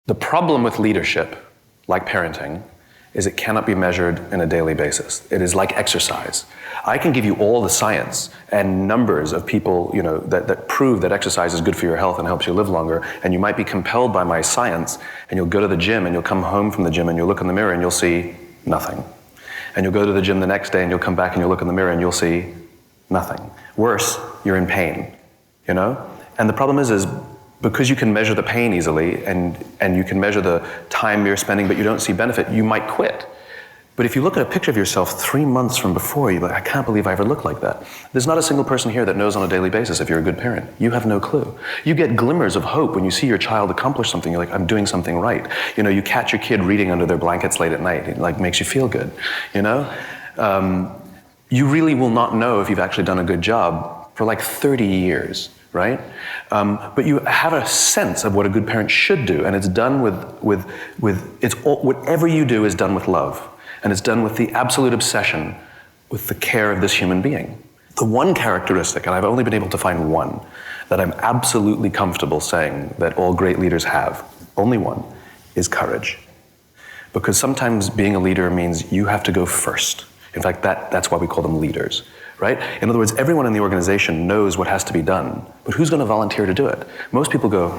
The problem with leadership, like parenting, is it cannot be measured in a daily basis. It is like exercise. I can give you all the science and numbers of people, that prove that exercise is good for your health and helps you live longer, and you might be compelled by my science, and you'll go to the gym and you'll come home from the gym and you'll look in the mirror and you'll see nothing. And you'll go to the gym the next day and you'll come back and you'll look in the mirror and you'll see nothing. Worse, you're in pain, And the problem is because you can measure the pain easily and you can measure the time you're spending, but you don't see benefit, you might quit. But if you look at a picture of yourself 3 months from before, you're like, I can't believe I ever looked like that. There's not a single person here that knows on a daily basis if you're a good parent. You have no clue. You get glimmers of hope when you see your child accomplish something. You're like, I'm doing something right. You catch your kid reading under their blankets late at night. It makes you feel good, You really will not know if you've actually done a good job for 30 years. Right? But you have a sense of what a good parent should do, and it's done whatever you do is done with love, and it's done with the absolute obsession with the care of this human being. The one characteristic, and I've only been able to find one, that I'm absolutely comfortable saying that all great leaders have, only one, is courage. Because sometimes being a leader means you have to go first. In fact, that's why we call them leaders. Right? In other words, everyone in the organization knows what has to be done, but who's going to volunteer to do it? Most people go,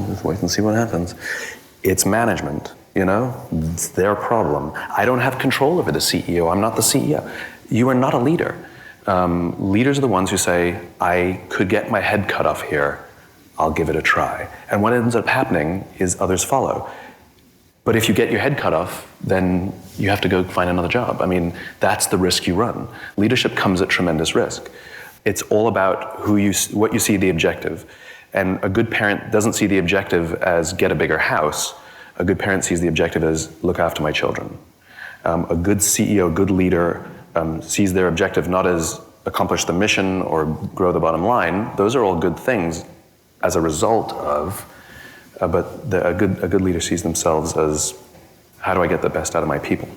just wait and see what happens. It's management, It's their problem. I don't have control over the CEO. I'm not the CEO. You are not a leader. Leaders are the ones who say, I could get my head cut off here. I'll give it a try. And what ends up happening is others follow. But if you get your head cut off, then you have to go find another job. That's the risk you run. Leadership comes at tremendous risk. It's all about what you see the objective. And a good parent doesn't see the objective as get a bigger house. A good parent sees the objective as look after my children. A good CEO, good leader sees their objective not as accomplish the mission or grow the bottom line. Those are all good things as a result of but a good leader sees themselves as, how do I get the best out of my people?